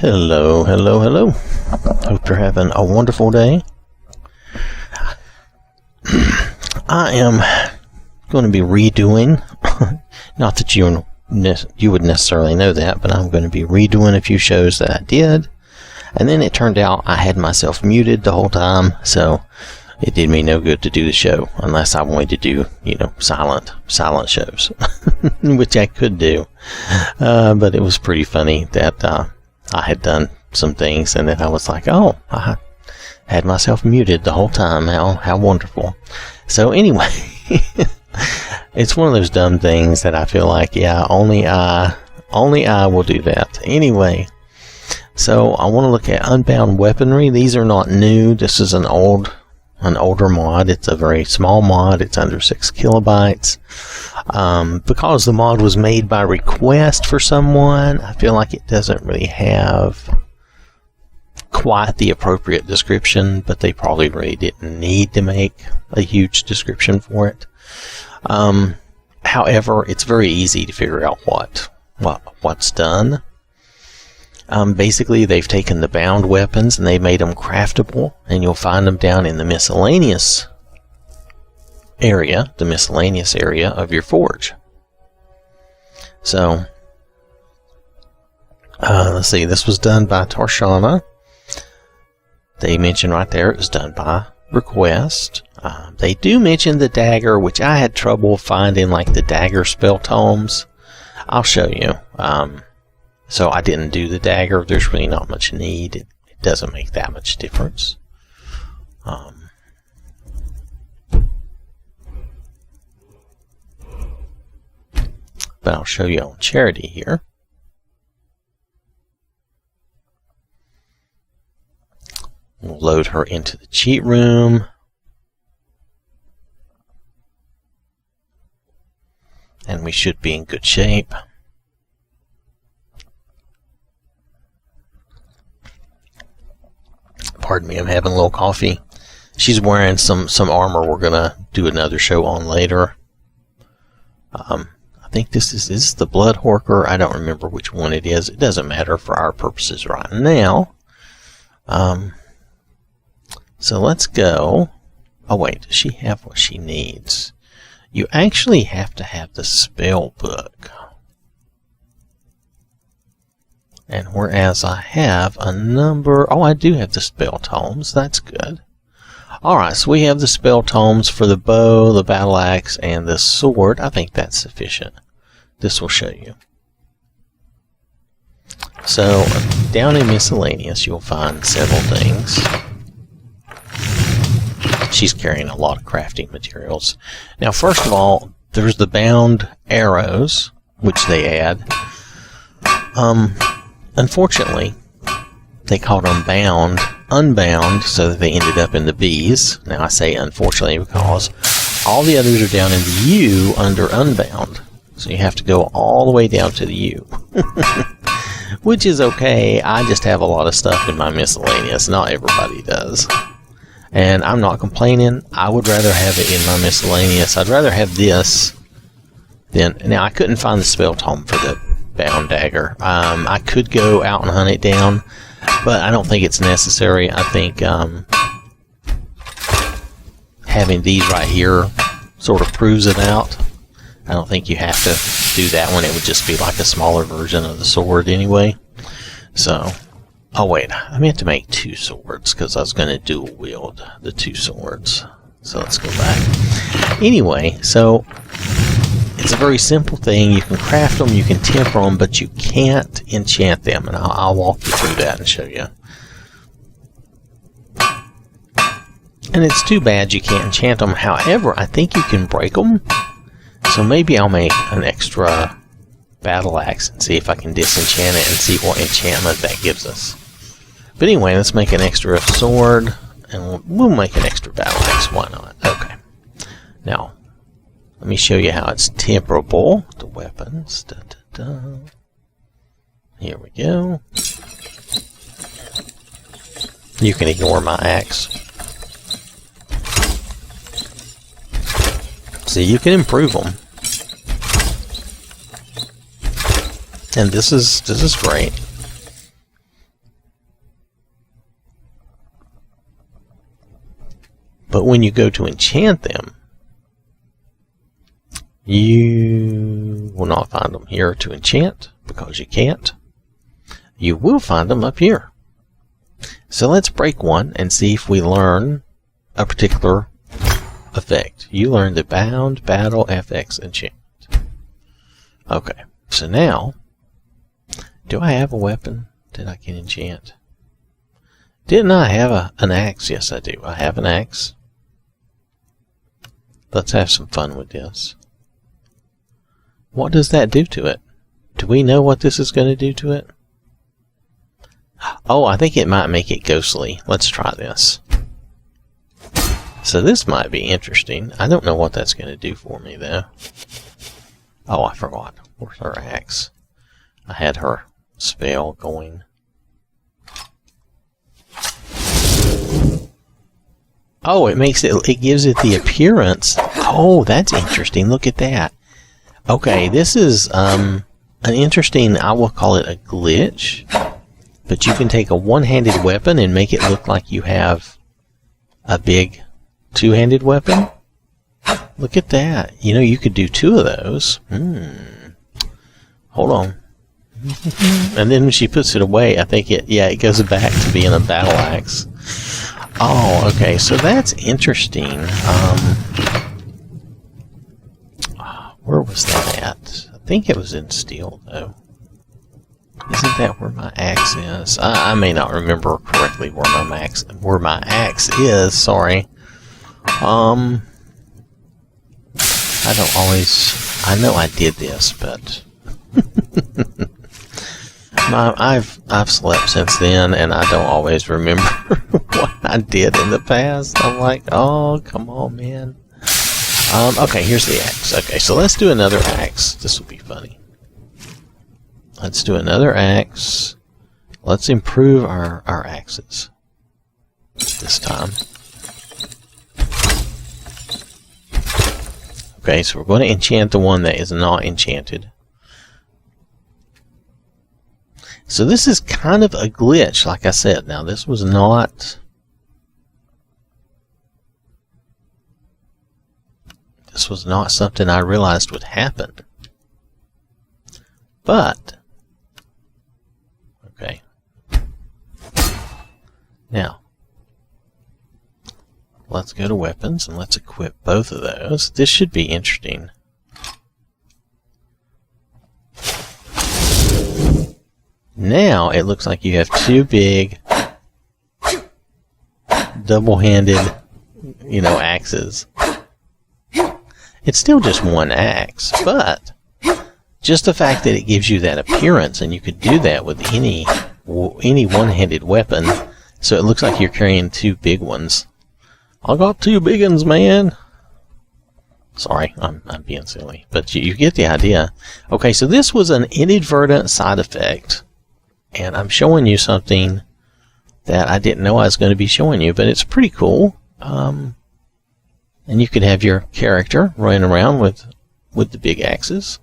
Hello, hello, hello. Hope you're having a wonderful day. I am going to be redoing, not that you would necessarily know that, but I'm going to be redoing a few shows that I did. And then it turned out I had myself muted the whole time, so it did me no good to do the show unless I wanted to do, silent shows, which I could do. But it was pretty funny that I had done some things and then I was like, oh, I had myself muted the whole time. How wonderful. So anyway, it's one of those dumb things that I feel like, yeah, only I will do that. Anyway, so I want to look at Unbound Weaponry. These are not new. This is an older mod. It's a very small mod. It's under 6 kilobytes. Because the mod was made by request for someone, I feel like it doesn't really have quite the appropriate description, but they probably really didn't need to make a huge description for it. However, it's very easy to figure out what's done. Basically, they've taken the bound weapons and they've made them craftable, and you'll find them down in the miscellaneous area of your forge. So, let's see, this was done by Tarshana. They mention right there it was done by request. They do mention the dagger, which I had trouble finding, like the dagger spell tomes. I'll show you. So I didn't do the dagger. There's really not much need. It doesn't make that much difference. But I'll show you on Charity here. We'll load her into the cheat room. And we should be in good shape. Pardon me, I'm having a little coffee. She's wearing some armor we're going to do another show on later. I think this is the Blood Horker. I don't remember which one it is. It doesn't matter for our purposes right now. So let's go. Oh wait, does she have what she needs? You actually have to have the spell book. And whereas I have a number... Oh, I do have the spell tomes. That's good. Alright, so we have the spell tomes for the bow, the battle axe, and the sword. I think that's sufficient. This will show you. So, down in miscellaneous, you'll find several things. She's carrying a lot of crafting materials. Now, first of all, there's the bound arrows, which they add. Unfortunately, they called them unbound, so that they ended up in the B's. Now, I say unfortunately because all the others are down in the U under unbound. So you have to go all the way down to the U. Which is okay. I just have a lot of stuff in my miscellaneous. Not everybody does. And I'm not complaining. I would rather have it in my miscellaneous. I'd rather have this than... Now, I couldn't find the spell tome for the bound dagger. I could go out and hunt it down, but I don't think it's necessary. I think having these right here sort of proves it out. I don't think you have to do that one. It would just be like a smaller version of the sword anyway. So... Oh wait, I meant to make 2 swords because I was going to dual wield the 2 swords. So let's go back. Anyway, so it's a very simple thing. You can craft them, you can temper them, but you can't enchant them. And I'll walk you through that and show you. And it's too bad you can't enchant them. However, I think you can break them. So maybe I'll make an extra battle axe and see if I can disenchant it and see what enchantment that gives us. But anyway, let's make an extra sword, and we'll make an extra battle axe. Why not? Okay. Now, let me show you how it's temperable. The weapons. Here we go. You can ignore my axe. See, you can improve them. And this is great. But when you go to enchant them, you will not find them here to enchant because you can't. You will find them up here. So let's break one and see if we learn a particular effect. You learn the Bound Battle FX enchant. Okay, so now, do I have a weapon that I can enchant? Didn't I have an axe? Yes, I do. I have an axe. Let's have some fun with this. What does that do to it? Do we know what this is going to do to it? Oh, I think it might make it ghostly. Let's try this. So this might be interesting. I don't know what that's going to do for me, though. Oh, I forgot. Where's her axe? I had her spell going. Oh, it makes it, it gives it the appearance. Oh, that's interesting. Look at that. Okay, this is an interesting, I will call it a glitch. But you can take a one-handed weapon and make it look like you have a big two-handed weapon. Look at that. You know, you could do two of those. Hold on. And then when she puts it away, I think it goes back to being a battle axe. Oh, okay, so that's interesting. Where was that at? I think it was in steel, though. Isn't that where my axe is? I may not remember correctly where my axe is. Sorry. I don't always. I know I did this, but I've slept since then, and I don't always remember what I did in the past. I'm like, oh, come on, man. Okay, here's the axe. Okay, so let's do another axe. This will be funny. Let's do another axe. Let's improve our axes this time. Okay, so we're going to enchant the one that is not enchanted. So this is kind of a glitch, like I said. Now, this was not... This was not something I realized would happen. But... Okay. Now, let's go to weapons and let's equip both of those. This should be interesting. Now it looks like you have two big double-handed, axes. It's still just one axe, but just the fact that it gives you that appearance, and you could do that with any one-handed weapon, so it looks like you're carrying two big ones. I got two big ones, man. Sorry, I'm being silly, but you get the idea. Okay, so this was an inadvertent side effect, and I'm showing you something that I didn't know I was going to be showing you, but it's pretty cool. And you could have your character running around with the big axes.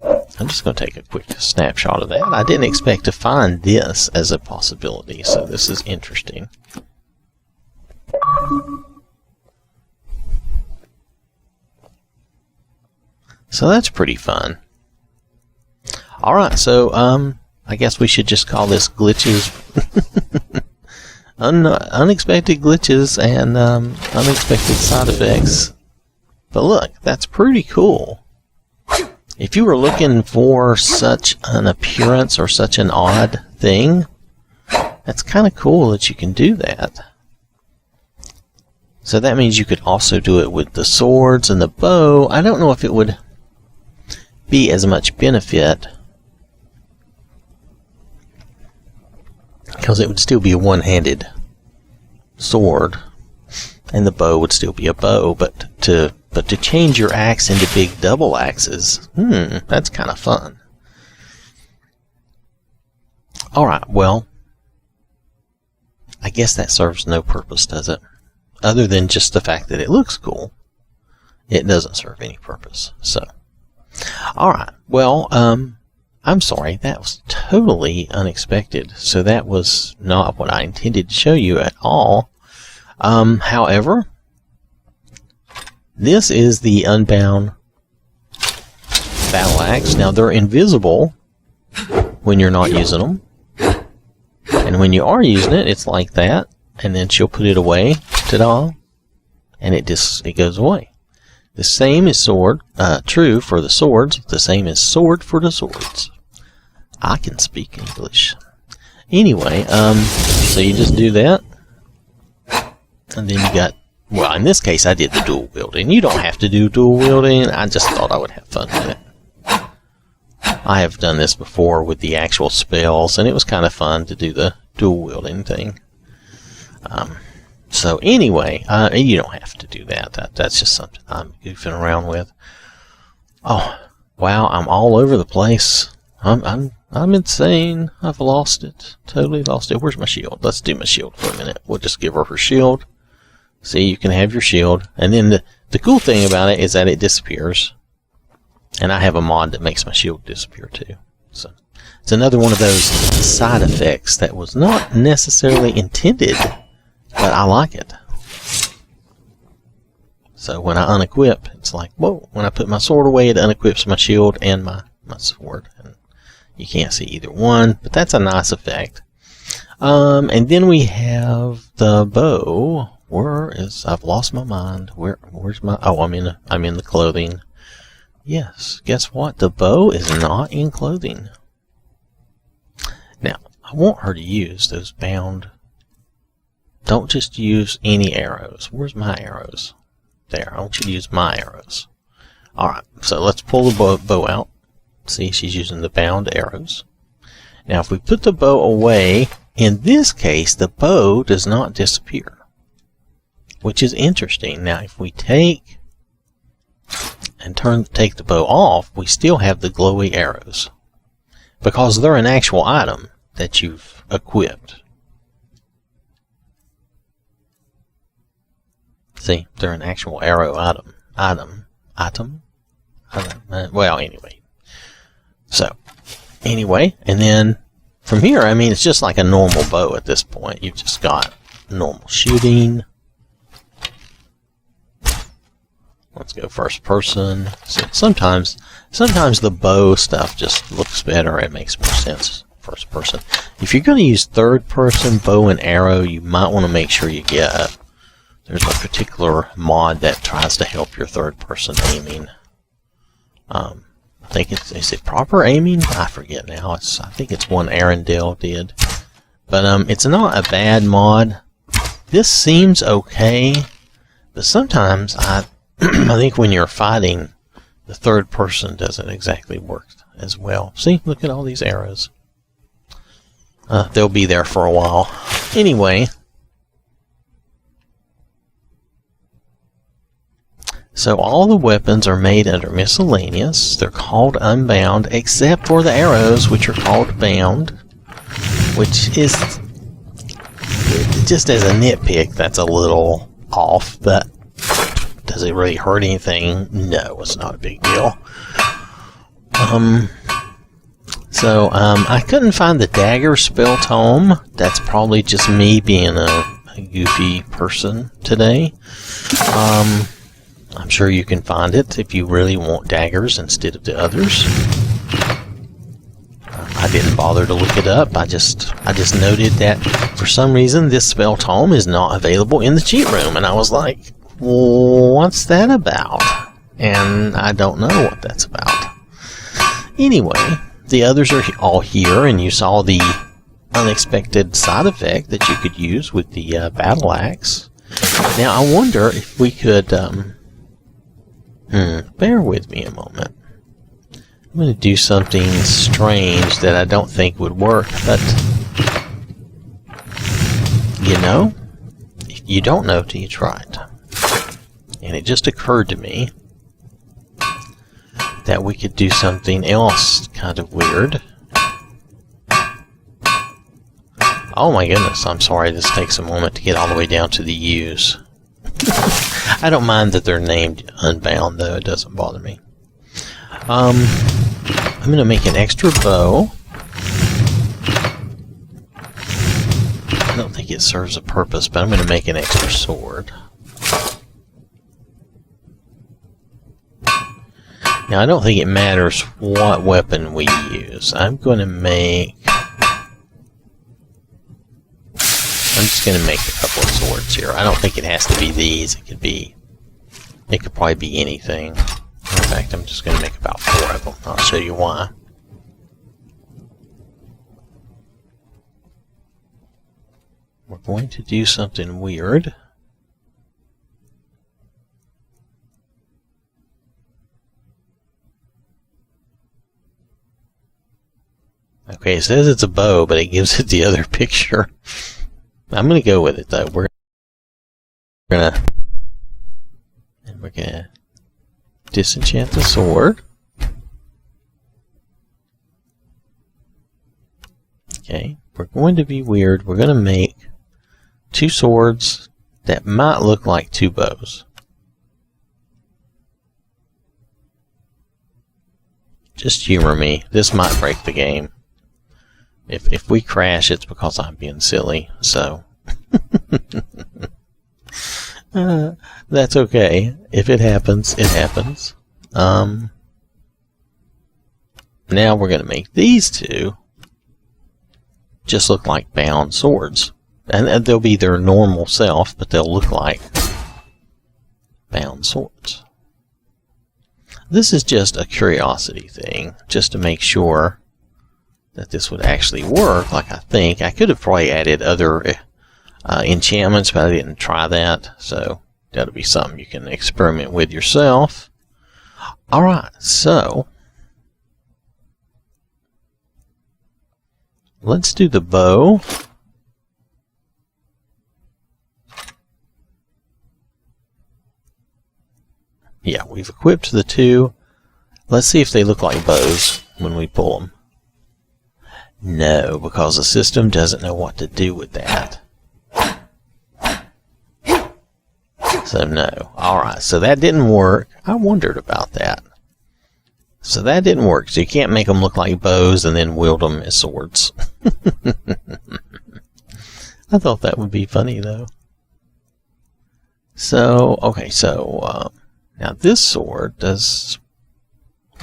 I'm just going to take a quick snapshot of that. I didn't expect to find this as a possibility, so this is interesting. So that's pretty fun. Alright, so I guess we should just call this glitches. Unexpected glitches and unexpected side effects. But look, that's pretty cool. If you were looking for such an appearance or such an odd thing, that's kind of cool that you can do that. So that means you could also do it with the swords and the bow. I don't know if it would be as much benefit, because it would still be a one-handed sword, and the bow would still be a bow, but to change your axe into big double axes, that's kind of fun. Alright, well, I guess that serves no purpose, does it? Other than just the fact that it looks cool. It doesn't serve any purpose, so. Alright, well, I'm sorry, that was totally unexpected. So that was not what I intended to show you at all. However, this is the Unbound battle axe. Now, they're invisible when you're not using them. And when you are using it, it's like that. And then she'll put it away. Ta-da! And it goes away. The same is true for the swords. The same is sword for the swords. I can speak English. Anyway, so you just do that. And then you got, well, in this case, I did the dual wielding. You don't have to do dual wielding. I just thought I would have fun with it. I have done this before with the actual spells, and it was kind of fun to do the dual wielding thing. So anyway, you don't have to do that. That's just something I'm goofing around with. Oh, wow! I'm all over the place. I'm insane. I've lost it. Totally lost it. Where's my shield? Let's do my shield for a minute. We'll just give her shield. See, you can have your shield, and then the cool thing about it is that it disappears. And I have a mod that makes my shield disappear too. So it's another one of those side effects that was not necessarily intended, but I like it. So when I unequip, it's like, whoa, when I put my sword away, it unequips my shield and my sword. And you can't see either one, but that's a nice effect. And then we have the bow. I've lost my mind. Where's my, oh, I'm in the clothing. Yes, guess what? The bow is not in clothing. Now, I want her to use those bound. Don't just use any arrows. Where's my arrows? There, I want you to use my arrows. Alright, so let's pull the bow out. See, she's using the bound arrows. Now, if we put the bow away, in this case, the bow does not disappear. Which is interesting. Now, if we take the bow off, we still have the glowy arrows. Because they're an actual item that you've equipped. See, they're an actual arrow item. Well, anyway. So, anyway, and then from here, I mean, it's just like a normal bow at this point. You've just got normal shooting. Let's go first person. So sometimes the bow stuff just looks better. It makes more sense first person. If you're going to use third person bow and arrow, you might want to make sure you get there's a particular mod that tries to help your third person aiming. I think is it proper aiming? I forget now. I think it's one Arendelle did, but it's not a bad mod. This seems okay, but sometimes I think when you're fighting, the third person doesn't exactly work as well. See, look at all these arrows. They'll be there for a while. Anyway, so all the weapons are made under miscellaneous. They're called unbound, except for the arrows, which are called bound, which is, just as a nitpick, that's a little off, but does it really hurt anything? No, it's not a big deal. I couldn't find the dagger spell tome. That's probably just me being a goofy person today. I'm sure you can find it if you really want daggers instead of the others. I didn't bother to look it up. I just noted that for some reason this spell tome is not available in the cheat room, and I was like, what's that about? And I don't know what that's about. Anyway, the others are all here, and you saw the unexpected side effect that you could use with the battle axe. Now, I wonder if we could... bear with me a moment. I'm going to do something strange that I don't think would work, but... you know, you don't know till you try it. And it just occurred to me that we could do something else kind of weird. Oh my goodness, I'm sorry this takes a moment to get all the way down to the U's. I don't mind that they're named Unbound, though. It doesn't bother me. I'm going to make an extra bow. I don't think it serves a purpose, but I'm going to make an extra sword. Now, I don't think it matters what weapon we use. I'm just going to make a couple of swords here. I don't think it has to be these. It could probably be anything. In fact, I'm just going to make about 4 of them. I'll show you why. We're going to do something weird. Okay, it says it's a bow, but it gives it the other picture. I'm going to go with it, though. We're gonna disenchant the sword. Okay, we're going to be weird. We're going to make 2 swords that might look like 2 bows. Just humor me. This might break the game. If we crash, it's because I'm being silly. So that's okay. If it happens, it happens. Now we're going to make these 2 just look like bound swords. And they'll be their normal self, but they'll look like bound swords. This is just a curiosity thing, just to make sure that this would actually work like I think. I could have probably added other enchantments, but I didn't try that. So that'll be something you can experiment with yourself. Alright, so let's do the bow. Yeah, we've equipped the 2. Let's see if they look like bows when we pull them. No, because the system doesn't know what to do with that. So no. Alright, so that didn't work. I wondered about that. So that didn't work. So you can't make them look like bows and then wield them as swords. I thought that would be funny, though. So, okay, so now this sword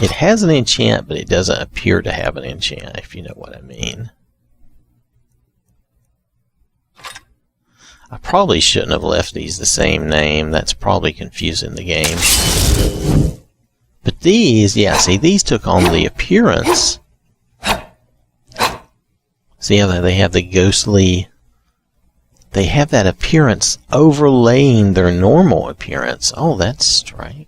it has an enchant, but it doesn't appear to have an enchant, if you know what I mean. I probably shouldn't have left these the same name. That's probably confusing the game. But these, yeah, see, these took on the appearance. See how they have the ghostly... They have that appearance overlaying their normal appearance. Oh, that's strange.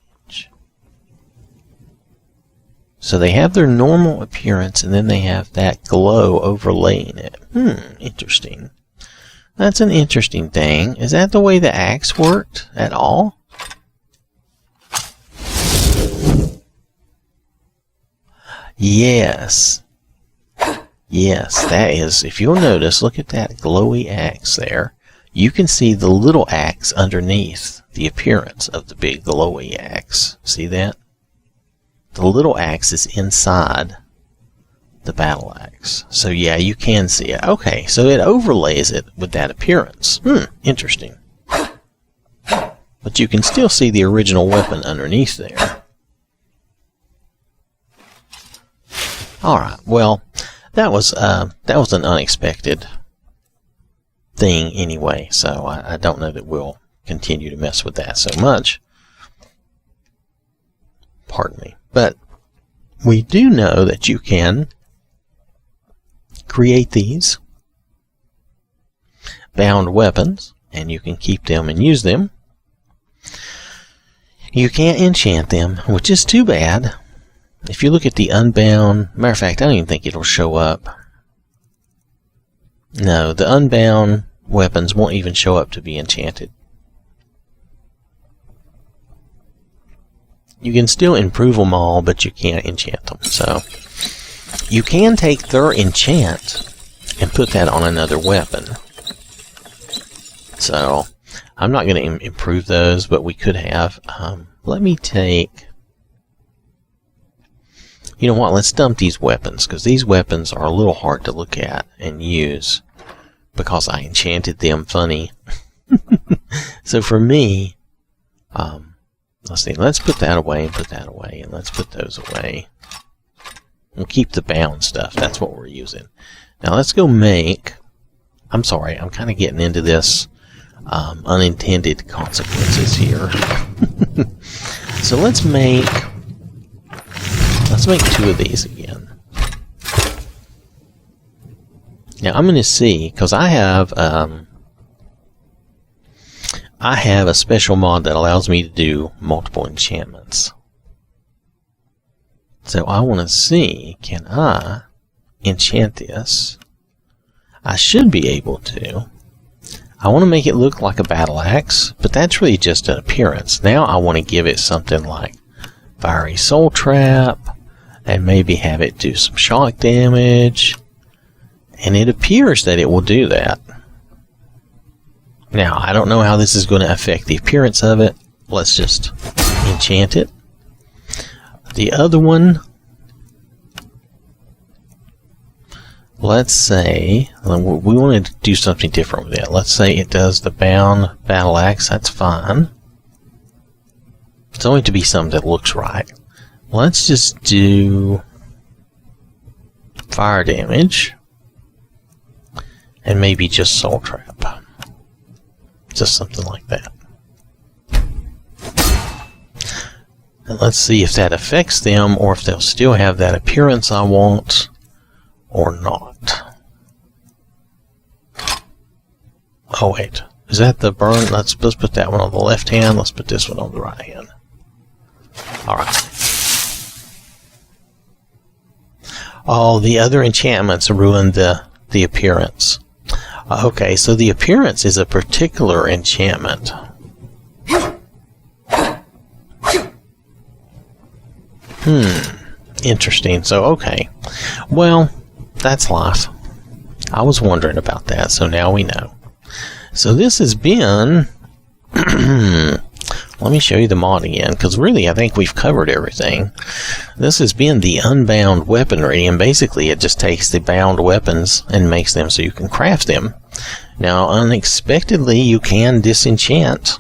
So they have their normal appearance, and then they have that glow overlaying it. Interesting. That's an interesting thing. Is that the way the axe worked at all? Yes. Yes, that is. If you'll notice, look at that glowy axe there. You can see the little axe underneath the appearance of the big glowy axe. See that? The little axe is inside the battle axe. So yeah, you can see it. Okay, so it overlays it with that appearance. Interesting. But you can still see the original weapon underneath there. Alright, well, that was an unexpected thing anyway, so I don't know that we'll continue to mess with that so much. Pardon me. But we do know that you can create these bound weapons, and you can keep them and use them. You can't enchant them, which is too bad. If you look at the Unbound, matter of fact, I don't even think it'll show up. No, the Unbound weapons won't even show up to be enchanted. You can still improve them all, but you can't enchant them. So you can take their enchant and put that on another weapon. So I'm not going to improve those, but we could have. Let me take... You know what? Let's dump these weapons, because these weapons are a little hard to look at and use. because I enchanted them funny. So for me, let's see, let's put that away and put that away, and let's put those away. We'll keep the bound stuff. That's what we're using. Now let's go make, I'm sorry, I'm kind of getting into this unintended consequences here. So let's make 2 of these again. Now I'm going to see, because I have a special mod that allows me to do multiple enchantments. So I want to see, can I enchant this? I should be able to. I want to make it look like a battle axe, but that's really just an appearance. Now I want to give it something like Fiery Soul Trap, and maybe have it do some shock damage. And it appears that it will do that. Now, I don't know how this is going to affect the appearance of it. Let's just enchant it. The other one, let's say, we want to do something different with it. Let's say it does the bound battle axe. That's fine. It's only to be something that looks right. Let's just do fire damage. And maybe just Soul Trap. Just something like that. And let's see if that affects them, or if they'll still have that appearance I want, or not. Oh wait, is that the burn? Let's put that one on the left hand. Let's put this one on the right hand. Alright. Oh, the other enchantments ruin the appearance. Okay, so the appearance is a particular enchantment. Interesting. So, okay. Well, that's life. I was wondering about that, so now we know. So this has been... Let me show you the mod again, because really I think we've covered everything. This has been the Unbound Weaponry, and basically it just takes the bound weapons and makes them so you can craft them. Now, unexpectedly, you can disenchant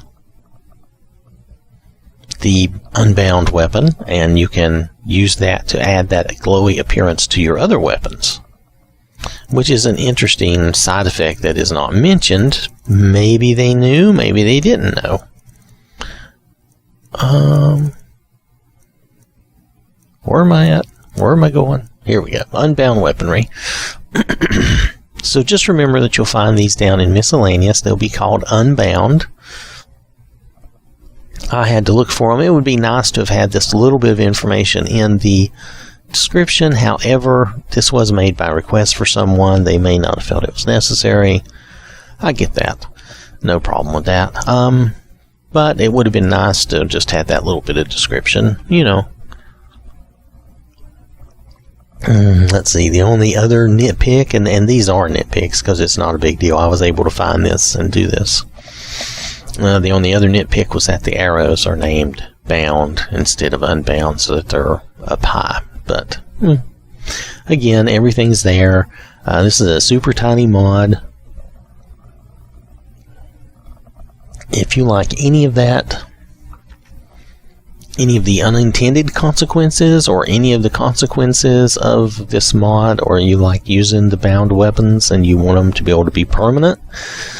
the unbound weapon, and you can use that to add that glowy appearance to your other weapons, which is an interesting side effect that is not mentioned. Maybe they knew, maybe they didn't know. Where am I at? Where am I going? Here we go. Unbound Weaponry. So just remember that you'll find these down in Miscellaneous. They'll be called Unbound. I had to look for them. It would be nice to have had this little bit of information in the description. However, this was made by request for someone. They may not have felt it was necessary. I get that. No problem with that. But it would have been nice to just have that little bit of description, you know. Let's see, the only other nitpick, and these are nitpicks because it's not a big deal. I was able to find this and do this. The only other nitpick was that the arrows are named bound instead of unbound so that they're up high. But, again, everything's there. This is a super tiny mod. If you like any of that, any of the unintended consequences, or any of the consequences of this mod, or you like using the bound weapons and you want them to be able to be permanent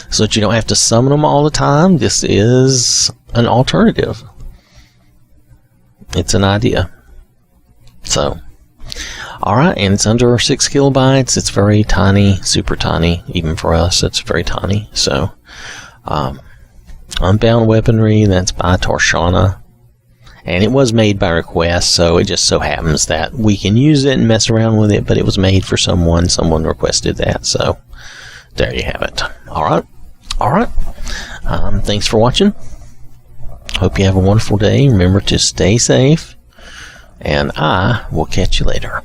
so that you don't have to summon them all the time, this is an alternative. It's an idea. So, alright, and it's under 6 kilobytes. It's very tiny, super tiny. Even for us, it's very tiny. So, Unbound Weaponry, that's by Torshana. And it was made by request, so it just so happens that we can use it and mess around with it, but it was made for someone. Someone requested that, so there you have it. Alright. Thanks for watching. Hope you have a wonderful day. Remember to stay safe, and I will catch you later.